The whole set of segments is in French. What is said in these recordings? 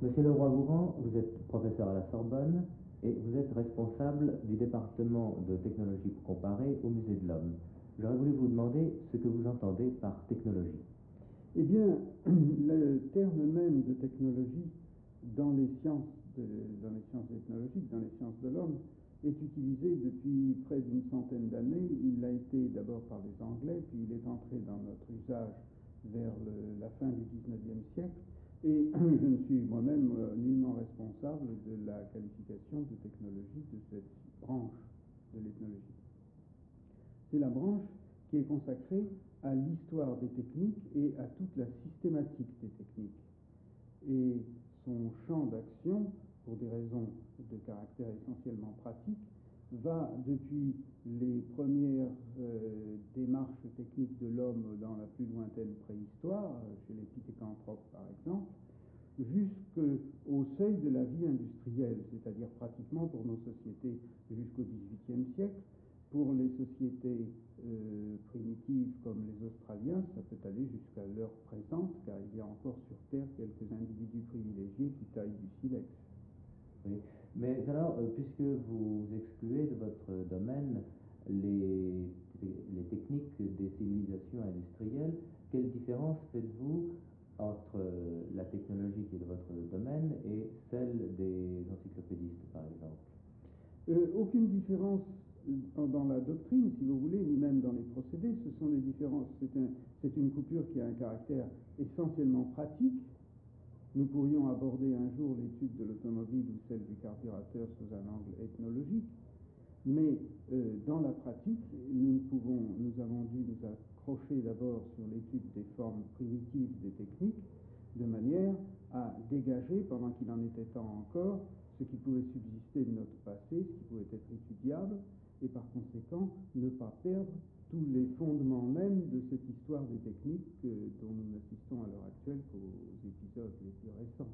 Monsieur Leroy-Gourhan, vous êtes professeur à la Sorbonne et vous êtes responsable du département de technologie comparée au Musée de l'Homme. J'aurais voulu vous demander ce que vous entendez par technologie. Eh bien, le terme même de technologie dans les sciences technologiques, dans les sciences de l'homme, est utilisé depuis près d'une centaine d'années. Il l'a été d'abord par les Anglais, puis il est entré dans notre usage vers la fin du XIXe siècle. Et je ne suis moi-même nullement responsable de la qualification de technologie de cette branche de l'ethnologie. C'est la branche qui est consacrée à l'histoire des techniques et à toute la systématique des techniques. Et son champ d'action, pour des raisons de caractère essentiellement pratique, va depuis les premières démarches techniques de l'homme dans la plus lointaine préhistoire, chez les pithecanthropes par exemple, jusqu'au seuil de la vie industrielle, c'est-à-dire pratiquement pour nos sociétés jusqu'au XVIIIe siècle. Pour les sociétés primitives comme les Australiens, ça peut aller jusqu'à l'heure présente, car il y a encore sur Terre quelques individus privilégiés qui taillent du silex. Oui. Mais alors, puisque vous excluez de votre domaine les techniques des civilisations industrielles, quelle différence faites-vous entre la technologie qui est de votre domaine et celle des encyclopédistes, par exemple? Aucune différence dans la doctrine, si vous voulez, ni même dans les procédés. Ce sont des différences. C'est une coupure qui a un caractère essentiellement pratique. Nous pourrions aborder un jour l'étude de l'automobile ou celle du carburateur sous un angle ethnologique, mais dans la pratique, nous avons dû nous accrocher d'abord sur l'étude des formes primitives des techniques, de manière à dégager, pendant qu'il en était temps encore, ce qui pouvait subsister de notre passé, ce qui pouvait être étudiable, et par conséquent ne pas perdre tous les fondements même de cette histoire des techniques dont nous n'assistons à l'heure actuelle qu'aux épisodes les plus récents.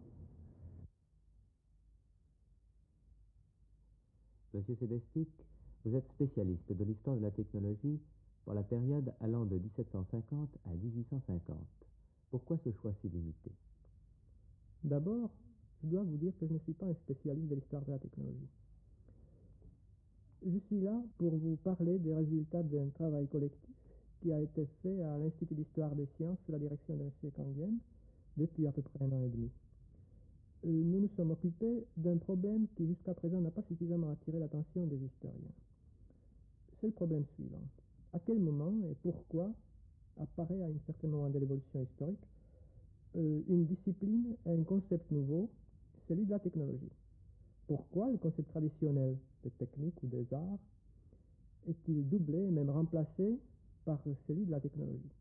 Monsieur Sebestik, vous êtes spécialiste de l'histoire de la technologie pour la période allant de 1750 à 1850. Pourquoi ce choix si limité? D'abord, je dois vous dire que je ne suis pas un spécialiste de l'histoire de la technologie. Je suis là pour vous parler des résultats d'un travail collectif qui a été fait à l'Institut d'histoire des sciences sous la direction de M. Canguiem depuis à peu près 1 an et demi. Nous nous sommes occupés d'un problème qui jusqu'à présent n'a pas suffisamment attiré l'attention des historiens. C'est le problème suivant. À quel moment et pourquoi apparaît à un certain moment de l'évolution historique une discipline, un concept nouveau, celui de la technologie? Pourquoi le concept traditionnel de technique ou des arts est-il doublé et même remplacé par celui de la technologie?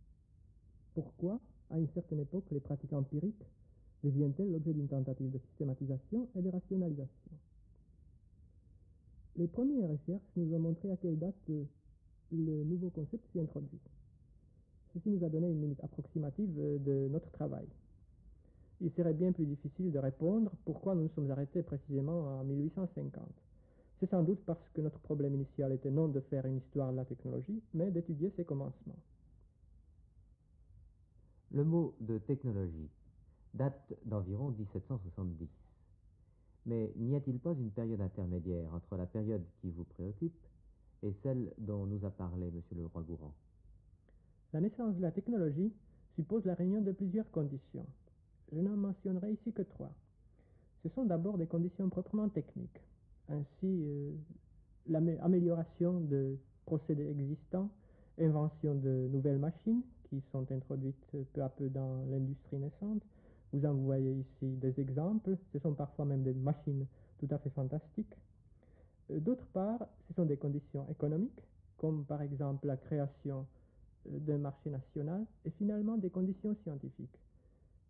Pourquoi, à une certaine époque, les pratiques empiriques deviennent-elles l'objet d'une tentative de systématisation et de rationalisation? Les premières recherches nous ont montré à quelle date le nouveau concept s'est introduit. Ceci nous a donné une limite approximative de notre travail. Il serait bien plus difficile de répondre pourquoi nous nous sommes arrêtés précisément en 1850. C'est sans doute parce que notre problème initial était non de faire une histoire de la technologie, mais d'étudier ses commencements. Le mot de technologie date d'environ 1770. Mais n'y a-t-il pas une période intermédiaire entre la période qui vous préoccupe et celle dont nous a parlé M. Leroy-Gourhan? La naissance de la technologie suppose la réunion de plusieurs conditions. Je n'en mentionnerai ici que 3. Ce sont d'abord des conditions proprement techniques. Ainsi, l'amélioration de procédés existants, invention de nouvelles machines qui sont introduites peu à peu dans l'industrie naissante, Vous en voyez ici des exemples, ce sont parfois même des machines tout à fait fantastiques. D'autre part, ce sont des conditions économiques, comme par exemple la création d'un marché national, et finalement des conditions scientifiques.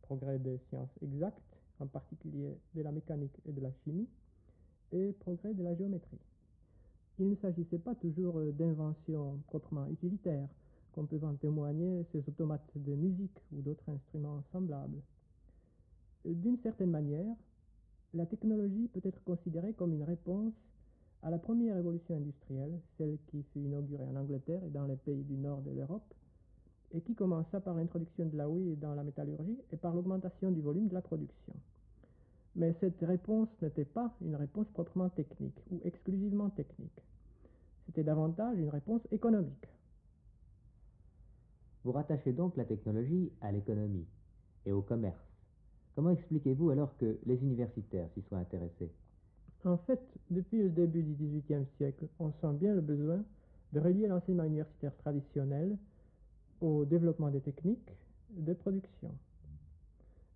Progrès des sciences exactes, en particulier de la mécanique et de la chimie, et progrès de la géométrie. Il ne s'agissait pas toujours d'inventions proprement utilitaires, comme peuvent en témoigner ces automates de musique ou d'autres instruments semblables. D'une certaine manière, la technologie peut être considérée comme une réponse à la première révolution industrielle, celle qui fut inaugurée en Angleterre et dans les pays du nord de l'Europe, et qui commença par l'introduction de la houille dans la métallurgie et par l'augmentation du volume de la production. Mais cette réponse n'était pas une réponse proprement technique ou exclusivement technique. C'était davantage une réponse économique. Vous rattachez donc la technologie à l'économie et au commerce. Comment expliquez-vous alors que les universitaires s'y soient intéressés? En fait, depuis le début du XVIIIe siècle, on sent bien le besoin de relier l'enseignement universitaire traditionnel au développement des techniques de production.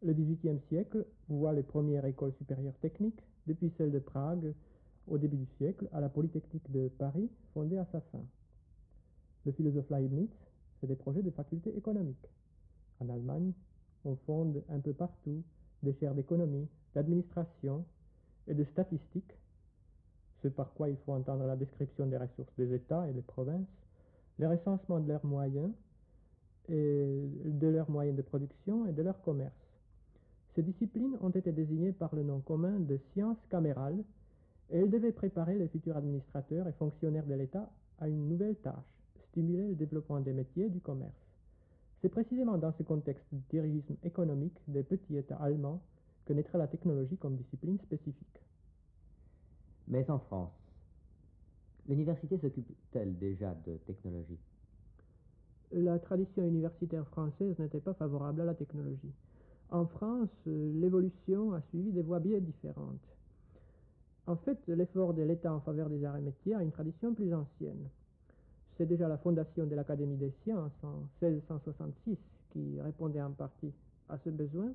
Le XVIIIe siècle voit les premières écoles supérieures techniques, depuis celle de Prague au début du siècle, à la Polytechnique de Paris, fondée à sa fin. Le philosophe Leibniz fait des projets de facultés économiques. En Allemagne, on fonde un peu partout des chaires d'économie, d'administration et de statistique, ce par quoi il faut entendre la description des ressources des États et des provinces, le recensement de leurs moyens et de leurs moyens de production et de leur commerce. Ces disciplines ont été désignées par le nom commun de sciences camérales et elles devaient préparer les futurs administrateurs et fonctionnaires de l'État à une nouvelle tâche, stimuler le développement des métiers et du commerce. C'est précisément dans ce contexte de dirigisme économique des petits États allemands que naîtra la technologie comme discipline spécifique. Mais en France, l'université s'occupe-t-elle déjà de technologie? La tradition universitaire française n'était pas favorable à la technologie. En France, l'évolution a suivi des voies bien différentes. En fait, l'effort de l'État en faveur des arts et métiers a une tradition plus ancienne. C'est déjà la fondation de l'Académie des sciences en 1666 qui répondait en partie à ce besoin,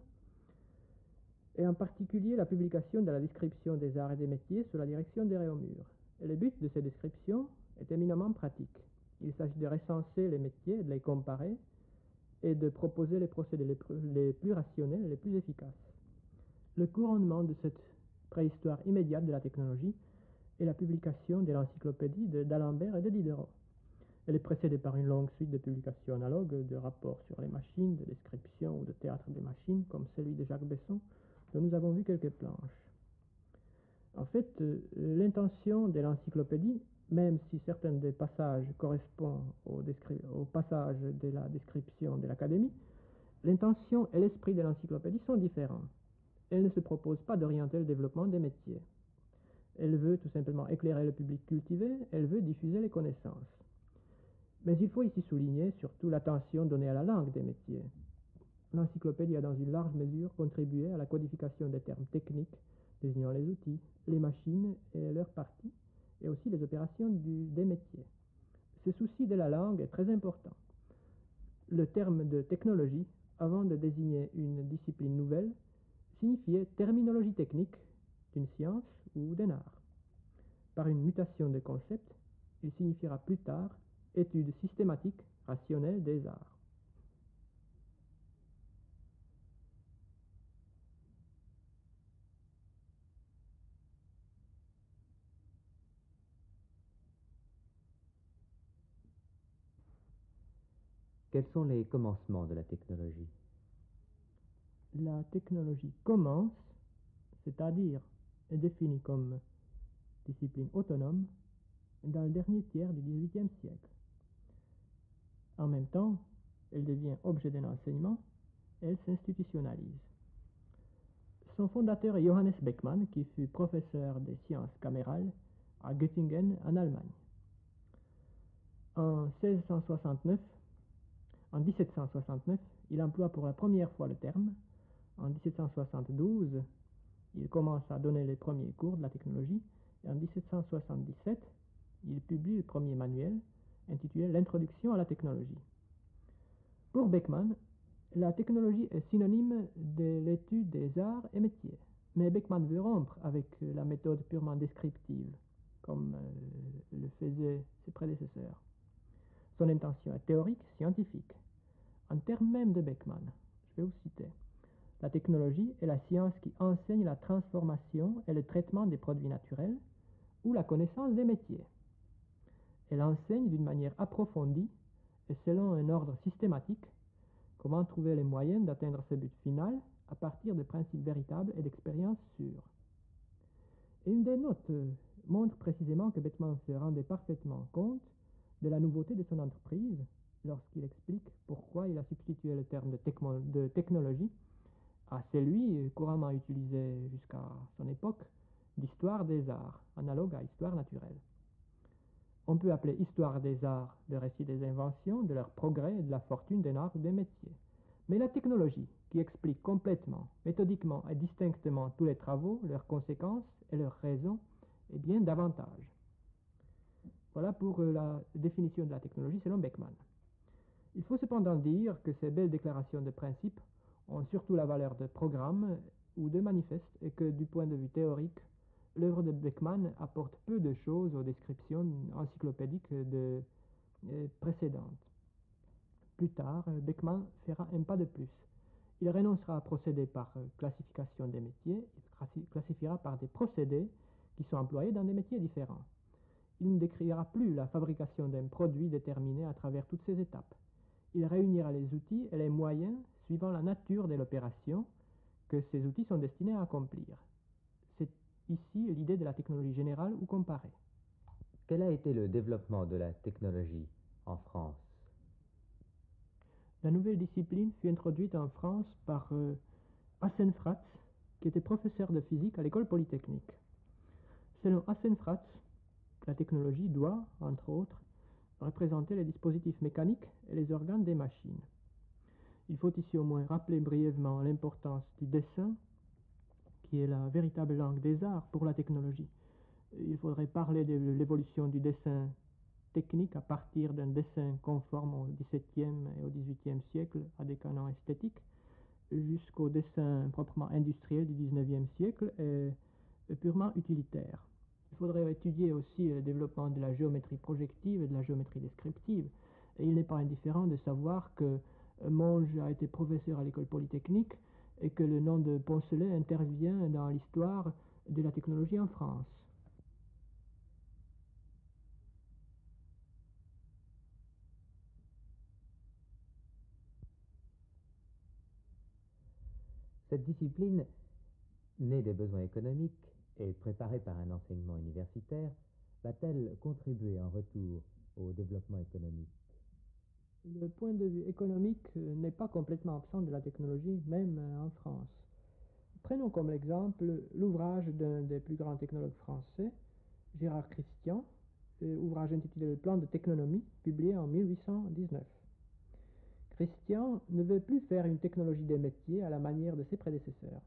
et en particulier la publication de la description des arts et des métiers sous la direction de Réaumur. Et le but de ces descriptions est éminemment pratique. Il s'agit de recenser les métiers, de les comparer et de proposer les procédés les plus rationnels et les plus efficaces. Le couronnement de cette préhistoire immédiate de la technologie est la publication de l'encyclopédie d'Alembert et de Diderot. Elle est précédée par une longue suite de publications analogues, de rapports sur les machines, de descriptions ou de théâtre des machines, comme celui de Jacques Besson, dont nous avons vu quelques planches. En fait, l'intention de l'encyclopédie, même si certains des passages correspondent au passage de la description de l'Académie, l'intention et l'esprit de l'encyclopédie sont différents. Elle ne se propose pas d'orienter le développement des métiers. Elle veut tout simplement éclairer le public cultivé, elle veut diffuser les connaissances. Mais il faut ici souligner surtout l'attention donnée à la langue des métiers. L'encyclopédie a dans une large mesure contribué à la codification des termes techniques désignant les outils, les machines et leurs parties, et aussi les opérations des métiers. Ce souci de la langue est très important. Le terme de technologie, avant de désigner une discipline nouvelle, signifiait terminologie technique d'une science ou d'un art. Par une mutation de concept, il signifiera plus tard étude systématique, rationnelle des arts. Quels sont les commencements de la technologie? La technologie commence, c'est-à-dire est définie comme discipline autonome, dans le dernier tiers du XVIIIe siècle. En même temps, elle devient objet d'un enseignement et elle s'institutionnalise. Son fondateur est Johannes Beckmann, qui fut professeur des sciences camérales à Göttingen, en Allemagne. En 1769, il emploie pour la première fois le terme. En 1772, il commence à donner les premiers cours de la technologie. Et en 1777, il publie le premier manuel intitulé L'introduction à la technologie. Pour Beckmann, La technologie est synonyme de l'étude des arts et métiers, mais Beckmann veut rompre avec la méthode purement descriptive, comme le faisaient ses prédécesseurs. Son intention est théorique, scientifique. En termes même de Beckmann, je vais vous citer, la technologie est la science qui enseigne la transformation et le traitement des produits naturels ou la connaissance des métiers. Elle enseigne d'une manière approfondie et selon un ordre systématique comment trouver les moyens d'atteindre ce but final à partir de principes véritables et d'expériences sûres. Et une des notes montre précisément que Beckmann se rendait parfaitement compte de la nouveauté de son entreprise lorsqu'il explique pourquoi il a substitué le terme de technologie à celui couramment utilisé jusqu'à son époque d'histoire des arts, analogue à histoire naturelle. On peut appeler histoire des arts le récit des inventions, de leur progrès et de la fortune des arts ou des métiers. Mais la technologie, qui explique complètement, méthodiquement et distinctement tous les travaux, leurs conséquences et leurs raisons, est bien davantage. Voilà pour la définition de la technologie selon Beckmann. Il faut cependant dire que ces belles déclarations de principe ont surtout la valeur de programme ou de manifeste et que du point de vue théorique, l'œuvre de Beckmann apporte peu de choses aux descriptions encyclopédiques précédentes. Plus tard, Beckmann fera un pas de plus. Il renoncera à procéder par classification des métiers, il classifiera par des procédés qui sont employés dans des métiers différents. Il ne décrira plus la fabrication d'un produit déterminé à travers toutes ces étapes. Il réunira les outils et les moyens suivant la nature de l'opération que ces outils sont destinés à accomplir. C'est ici l'idée de la technologie générale ou comparée. Quel a été le développement de la technologie en France? La nouvelle discipline fut introduite en France par Hassenfratz, qui était professeur de physique à l'école polytechnique. Selon Hassenfratz, la technologie doit, entre autres, représenter les dispositifs mécaniques et les organes des machines. Il faut ici au moins rappeler brièvement l'importance du dessin, qui est la véritable langue des arts pour la technologie. Il faudrait parler de l'évolution du dessin technique à partir d'un dessin conforme au XVIIe et au XVIIIe siècle à des canons esthétiques, jusqu'au dessin proprement industriel du XIXe siècle et purement utilitaire. Il faudrait étudier aussi le développement de la géométrie projective et de la géométrie descriptive. Et il n'est pas indifférent de savoir que Monge a été professeur à l'école polytechnique et que le nom de Poncelet intervient dans l'histoire de la technologie en France. Cette discipline, née des besoins économiques et préparée par un enseignement universitaire, va-t-elle contribuer en retour au développement économique? Le point de vue économique n'est pas complètement absent de la technologie, même en France. Prenons comme exemple l'ouvrage d'un des plus grands technologues français, Gérard Christian, ouvrage intitulé Le plan de technonomie, publié en 1819. Christian ne veut plus faire une technologie des métiers à la manière de ses prédécesseurs.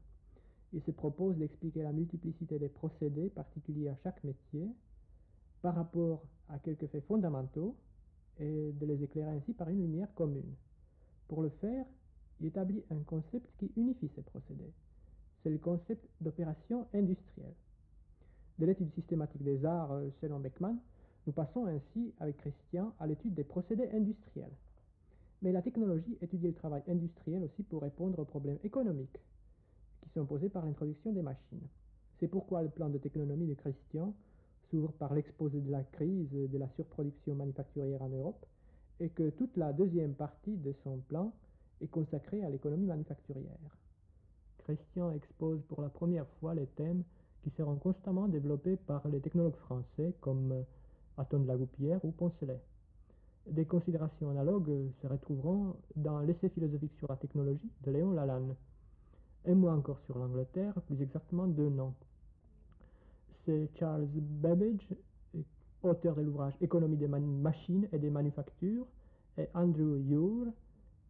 Il se propose d'expliquer la multiplicité des procédés particuliers à chaque métier par rapport à quelques faits fondamentaux et de les éclairer ainsi par une lumière commune. Pour le faire, il établit un concept qui unifie ces procédés. C'est le concept d'opération industrielle. De l'étude systématique des arts selon Beckmann, nous passons ainsi avec Christian à l'étude des procédés industriels. Mais la technologie étudie le travail industriel aussi pour répondre aux problèmes économiques qui sont posés par l'introduction des machines. C'est pourquoi le plan de technonomie de Christian s'ouvre par l'exposé de la crise de la surproduction manufacturière en Europe et que toute la deuxième partie de son plan est consacrée à l'économie manufacturière. Christian expose pour la première fois les thèmes qui seront constamment développés par les technologues français comme Anton de la Goupillière ou Poncelet. Des considérations analogues se retrouveront dans l'essai philosophique sur la technologie de Léon Lalanne. Un mot encore sur l'Angleterre, plus exactement 2 noms. C'est Charles Babbage, auteur de l'ouvrage Économie des machines et des manufactures, et Andrew Ure,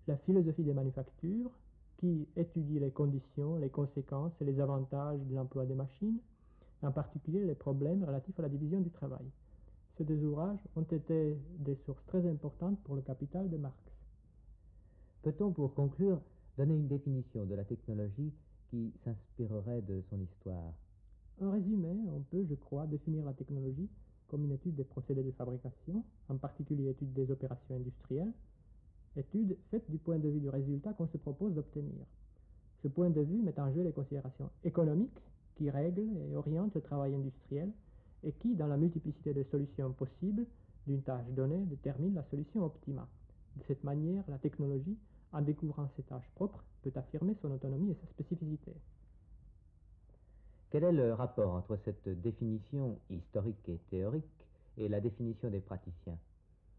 La philosophie des manufactures, qui étudie les conditions, les conséquences et les avantages de l'emploi des machines, en particulier les problèmes relatifs à la division du travail. Ces 2 ouvrages ont été des sources très importantes pour le Capital de Marx. Peut-on, pour conclure, donner une définition de la technologie qui s'inspirerait de son histoire? En résumé, on peut, je crois, définir la technologie comme une étude des procédés de fabrication, en particulier étude des opérations industrielles, étude faite du point de vue du résultat qu'on se propose d'obtenir. Ce point de vue met en jeu les considérations économiques qui règlent et orientent le travail industriel et qui, dans la multiplicité de solutions possibles d'une tâche donnée, déterminent la solution optimale. De cette manière, la technologie, en découvrant ses tâches propres, peut affirmer son autonomie et sa spécificité. Quel est le rapport entre cette définition historique et théorique et la définition des praticiens?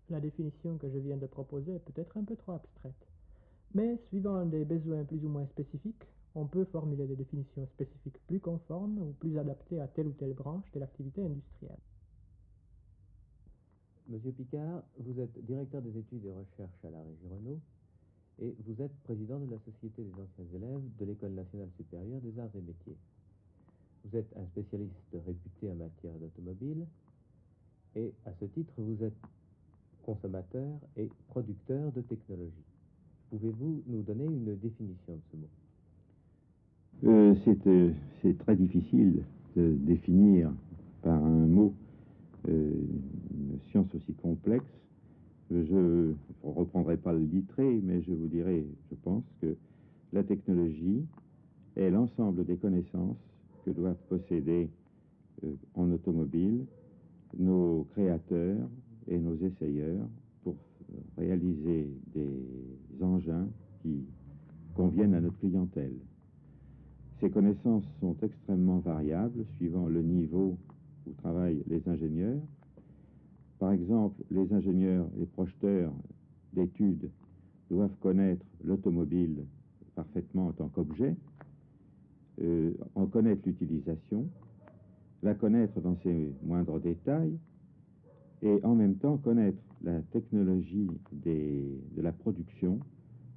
La définition que je viens de proposer est peut-être un peu trop abstraite. Mais, suivant des besoins plus ou moins spécifiques, on peut formuler des définitions spécifiques plus conformes ou plus adaptées à telle ou telle branche de l'activité industrielle. Monsieur Picard, vous êtes directeur des études et recherches à la Régie Renault et vous êtes président de la Société des anciens élèves de l'École nationale supérieure des arts et métiers. Vous êtes un spécialiste réputé en matière d'automobile et, à ce titre, vous êtes consommateur et producteur de technologie. Pouvez-vous nous donner une définition de ce mot? C'est très difficile de définir par un mot une science aussi complexe. Je ne reprendrai pas le littré, mais je vous dirai, je pense, que la technologie est l'ensemble des connaissances que doivent posséder en automobile nos créateurs et nos essayeurs pour réaliser des engins qui conviennent à notre clientèle. Ces connaissances sont extrêmement variables suivant le niveau où travaillent les ingénieurs. Par exemple, les ingénieurs, les projeteurs d'études doivent connaître l'automobile parfaitement en tant qu'objet, en connaître l'utilisation, la connaître dans ses moindres détails, et en même temps connaître la technologie de la production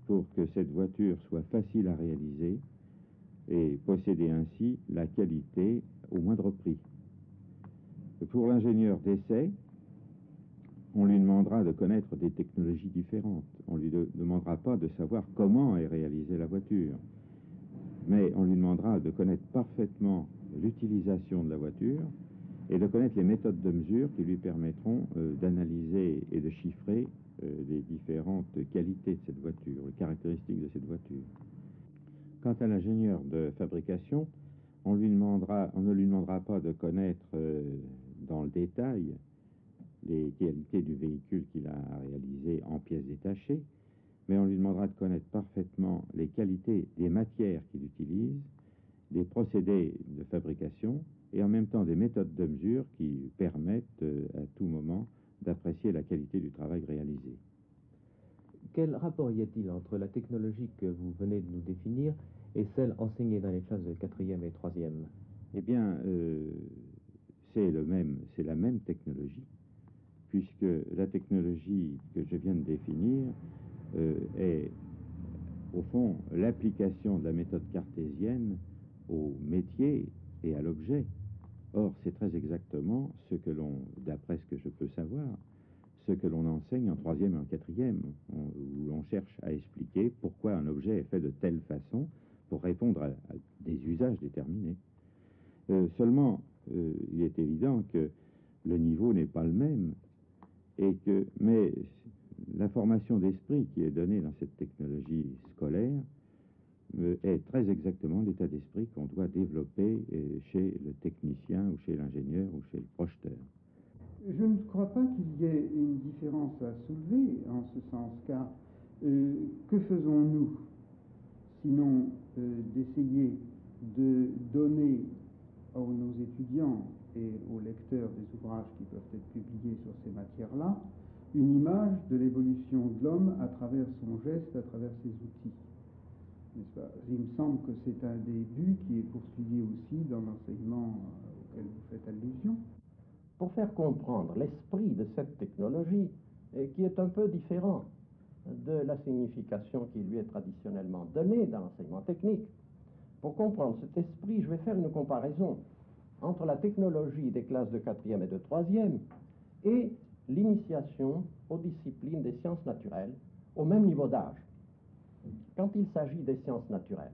pour que cette voiture soit facile à réaliser et posséder ainsi la qualité au moindre prix. Pour l'ingénieur d'essai, on lui demandera de connaître des technologies différentes. On ne lui demandera pas de savoir comment est réalisée la voiture, mais on lui demandera de connaître parfaitement l'utilisation de la voiture et de connaître les méthodes de mesure qui lui permettront d'analyser et de chiffrer les différentes qualités de cette voiture, les caractéristiques de cette voiture. Quant à l'ingénieur de fabrication, on ne lui demandera pas de connaître dans le détail les qualités du véhicule qu'il a réalisé en pièces détachées, mais on lui demandera de connaître parfaitement les qualités des matières qu'il utilise, des procédés de fabrication et en même temps des méthodes de mesure qui permettent à tout moment d'apprécier la qualité du travail réalisé. Quel rapport y a-t-il entre la technologie que vous venez de nous définir et celle enseignée dans les classes de 4e et 3e? Eh bien, c'est la même technologie, puisque la technologie que je viens de définir est, au fond, l'application de la méthode cartésienne au métier et à l'objet. Or, c'est très exactement ce que d'après ce que je peux savoir, ce que l'on enseigne en 3e et en 4e, où l'on cherche à expliquer pourquoi un objet est fait de telle façon pour répondre à des usages déterminés. Seulement, il est évident que le niveau n'est pas le même, mais la formation d'esprit qui est donnée dans cette technologie scolaire est très exactement l'état d'esprit qu'on doit développer chez le technicien ou chez l'ingénieur ou chez le projeteur. Je ne crois pas qu'il y ait une différence à soulever en ce sens, car que faisons-nous sinon d'essayer de donner à nos étudiants et aux lecteurs des ouvrages qui peuvent être publiés sur ces matières-là une image de l'évolution de l'homme à travers son geste, à travers ses outils. N'est-ce pas? Il me semble que c'est un des buts qui est poursuivi aussi dans l'enseignement auquel vous faites allusion. Pour faire comprendre l'esprit de cette technologie, qui est un peu différent de la signification qui lui est traditionnellement donnée dans l'enseignement technique, pour comprendre cet esprit, je vais faire une comparaison entre la technologie des classes de 4e et de 3e et l'initiation aux disciplines des sciences naturelles au même niveau d'âge. quand il s'agit des sciences naturelles,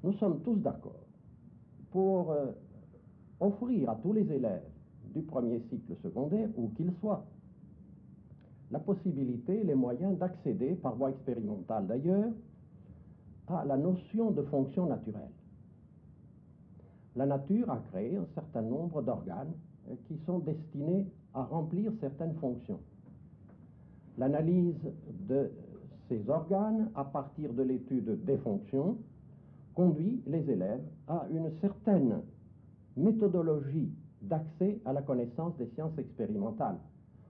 nous sommes tous d'accord pour offrir à tous les élèves du premier cycle secondaire, où qu'ils soient, la possibilité, les moyens d'accéder, par voie expérimentale d'ailleurs, à la notion de fonction naturelle. La nature a créé un certain nombre d'organes qui sont destinés à remplir certaines fonctions. L'analyse de ces organes, à partir de l'étude des fonctions, conduit les élèves à une certaine méthodologie d'accès à la connaissance des sciences expérimentales,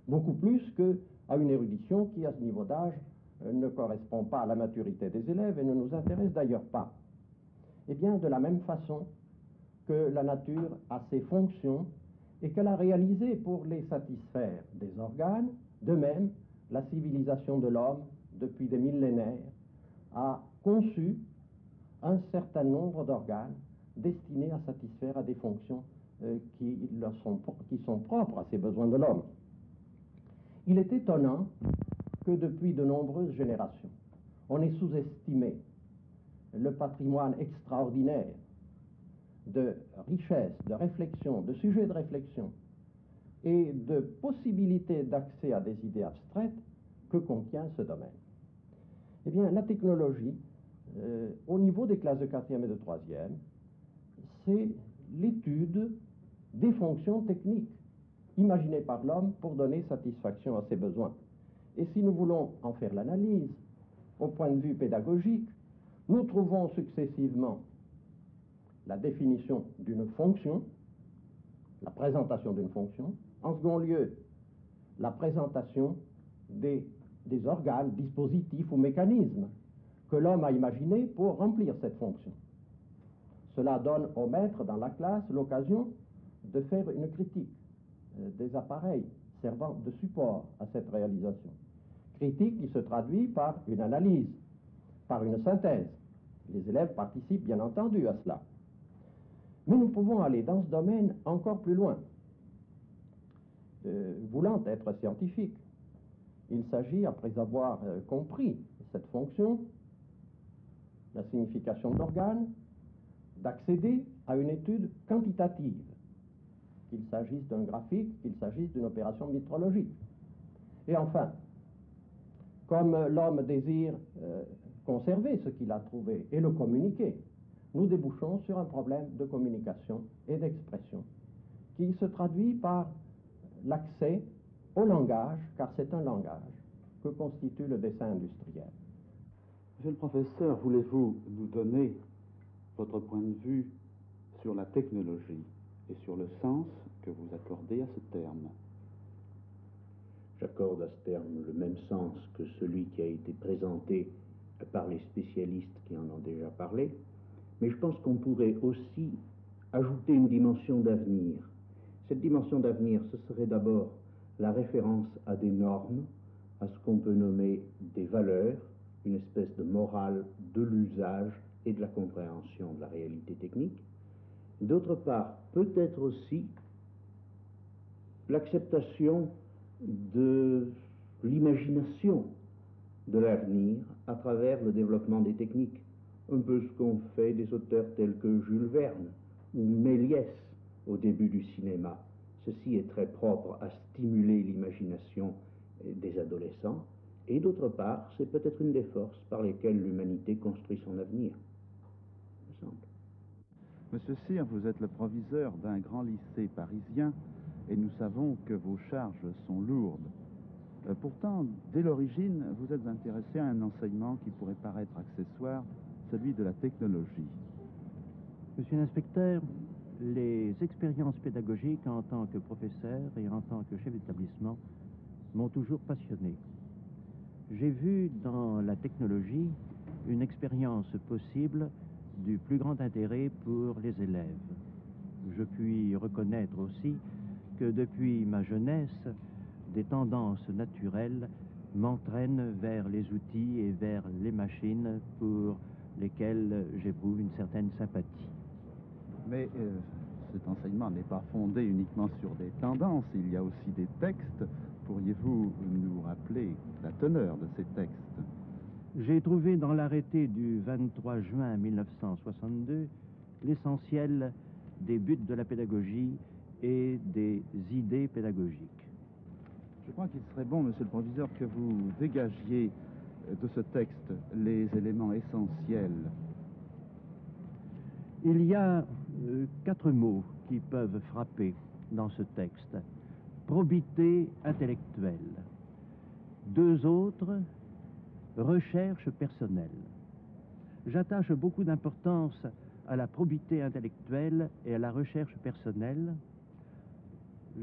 beaucoup plus qu'à une érudition qui, à ce niveau d'âge, ne correspond pas à la maturité des élèves et ne nous intéresse d'ailleurs pas. Eh bien, de la même façon que la nature a ses fonctions et qu'elle a réalisé pour les satisfaire des organes, de même, la civilisation de l'homme, depuis des millénaires, a conçu un certain nombre d'organes destinés à satisfaire à des fonctions qui sont propres à ces besoins de l'homme. Il est étonnant que depuis de nombreuses générations, on ait sous-estimé le patrimoine extraordinaire de richesse, de réflexion, de sujets de réflexion et de possibilités d'accès à des idées abstraites que contient ce domaine. Eh bien, la technologie, au niveau des classes de 4e et de 3e, c'est l'étude des fonctions techniques imaginées par l'homme pour donner satisfaction à ses besoins. Et si nous voulons en faire l'analyse au point de vue pédagogique, nous trouvons successivement la définition d'une fonction, la présentation d'une fonction, en second lieu, la présentation des organes, dispositifs ou mécanismes que l'homme a imaginés pour remplir cette fonction. Cela donne au maître dans la classe l'occasion de faire une critique des appareils servant de support à cette réalisation. Critique qui se traduit par une analyse, par une synthèse. Les élèves participent bien entendu à cela. Mais nous pouvons aller dans ce domaine encore plus loin. Voulant être scientifique, il s'agit, après avoir compris cette fonction, la signification de l'organe, d'accéder à une étude quantitative, qu'il s'agisse d'un graphique, qu'il s'agisse d'une opération métrologique. Et enfin, comme l'homme désire conserver ce qu'il a trouvé et le communiquer, nous débouchons sur un problème de communication et d'expression qui se traduit par l'accès au langage, car c'est un langage que constitue le dessin industriel. Monsieur le professeur, voulez-vous nous donner votre point de vue sur la technologie et sur le sens que vous accordez à ce terme? J'accorde à ce terme le même sens que celui qui a été présenté par les spécialistes qui en ont déjà parlé, mais je pense qu'on pourrait aussi ajouter une dimension d'avenir. Cette dimension d'avenir, ce serait d'abord la référence à des normes, à ce qu'on peut nommer des valeurs, une espèce de morale de l'usage et de la compréhension de la réalité technique. D'autre part, peut-être aussi l'acceptation de l'imagination de l'avenir à travers le développement des techniques. Un peu ce qu'ont fait des auteurs tels que Jules Verne ou Méliès au début du cinéma. Ceci est très propre à stimuler l'imagination des adolescents. Et d'autre part, c'est peut-être une des forces par lesquelles l'humanité construit son avenir, me semble. Monsieur Cyr, vous êtes le proviseur d'un grand lycée parisien et nous savons que vos charges sont lourdes. Pourtant, dès l'origine, vous êtes intéressé à un enseignement qui pourrait paraître accessoire, celui de la technologie. Monsieur l'inspecteur, les expériences pédagogiques en tant que professeur et en tant que chef d'établissement m'ont toujours passionné. J'ai vu dans la technologie une expérience possible du plus grand intérêt pour les élèves. Je puis reconnaître aussi que depuis ma jeunesse, des tendances naturelles m'entraînent vers les outils et vers les machines pour lesquelles j'éprouve une certaine sympathie. Mais cet enseignement n'est pas fondé uniquement sur des tendances, il y a aussi des textes. Pourriez-vous nous rappeler la teneur de ces textes? J'ai trouvé dans l'arrêté du 23 juin 1962 l'essentiel des buts de la pédagogie et des idées pédagogiques. Je crois qu'il serait bon, monsieur le proviseur, que vous dégagiez de ce texte les éléments essentiels. Il y a 4 mots qui peuvent frapper dans ce texte. Probité intellectuelle. 2 autres, recherche personnelle. J'attache beaucoup d'importance à la probité intellectuelle et à la recherche personnelle.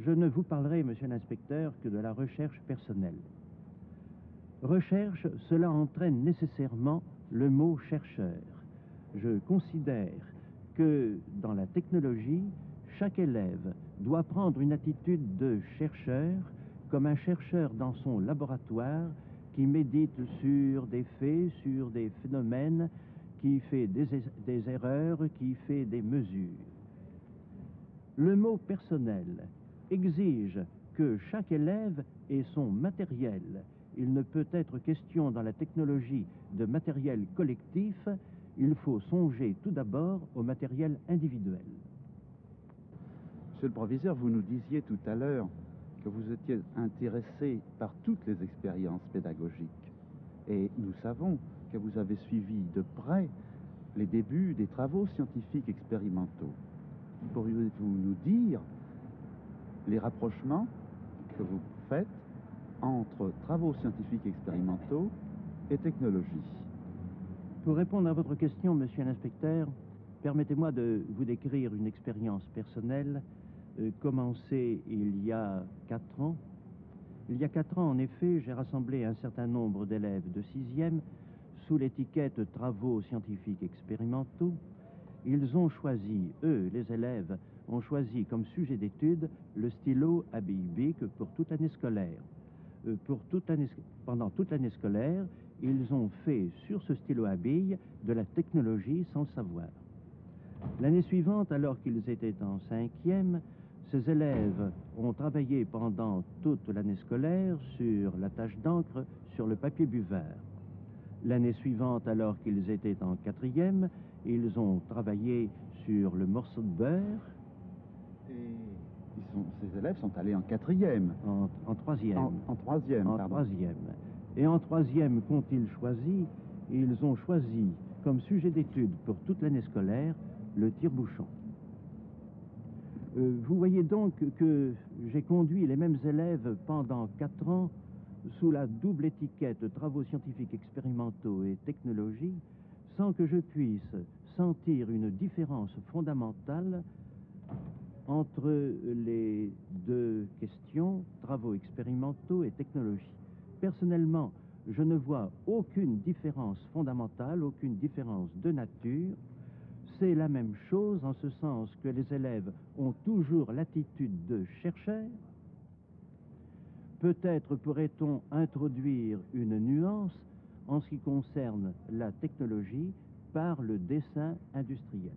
Je ne vous parlerai, monsieur l'inspecteur, que de la recherche personnelle. Recherche, cela entraîne nécessairement le mot chercheur. Je considère que dans la technologie, chaque élève doit prendre une attitude de chercheur, comme un chercheur dans son laboratoire qui médite sur des faits, sur des phénomènes, qui fait des erreurs, qui fait des mesures. Le mot personnel exige que chaque élève ait son matériel. Il ne peut être question dans la technologie de matériel collectif, il faut songer tout d'abord au matériel individuel. Monsieur le proviseur, vous nous disiez tout à l'heure que vous étiez intéressé par toutes les expériences pédagogiques. Et nous savons que vous avez suivi de près les débuts des travaux scientifiques expérimentaux. Pourriez-vous nous dire les rapprochements que vous faites entre travaux scientifiques expérimentaux et technologie? Pour répondre à votre question, monsieur l'inspecteur, permettez-moi de vous décrire une expérience personnelle commencée il y a 4 ans. Il y a 4 ans, en effet, j'ai rassemblé un certain nombre d'élèves de 6e sous l'étiquette Travaux scientifiques expérimentaux. Ils ont choisi, eux, les élèves, ont choisi comme sujet d'étude le stylo à billes bic pour toute l'année scolaire. Pendant toute l'année scolaire, ils ont fait sur ce stylo à billes de la technologie sans le savoir. L'année suivante, alors qu'ils étaient en 5e, ces élèves ont travaillé pendant toute l'année scolaire sur la tache d'encre sur le papier buvard. L'année suivante, alors qu'ils étaient en 4e, ils ont travaillé sur le morceau de beurre. Et ces élèves sont allés en 4e. En 3e. En 3e, En pardon. 3e. Et en 3e, qu'ont-ils choisi? Ils ont choisi comme sujet d'étude pour toute l'année scolaire le tire-bouchon. Vous voyez donc que j'ai conduit les mêmes élèves pendant 4 ans sous la double étiquette travaux scientifiques expérimentaux et technologie, sans que je puisse sentir une différence fondamentale entre les 2 questions, travaux expérimentaux et technologie. Personnellement, je ne vois aucune différence fondamentale, aucune différence de nature. C'est la même chose en ce sens que les élèves ont toujours l'attitude de chercheurs. Peut-être pourrait-on introduire une nuance en ce qui concerne la technologie par le dessin industriel.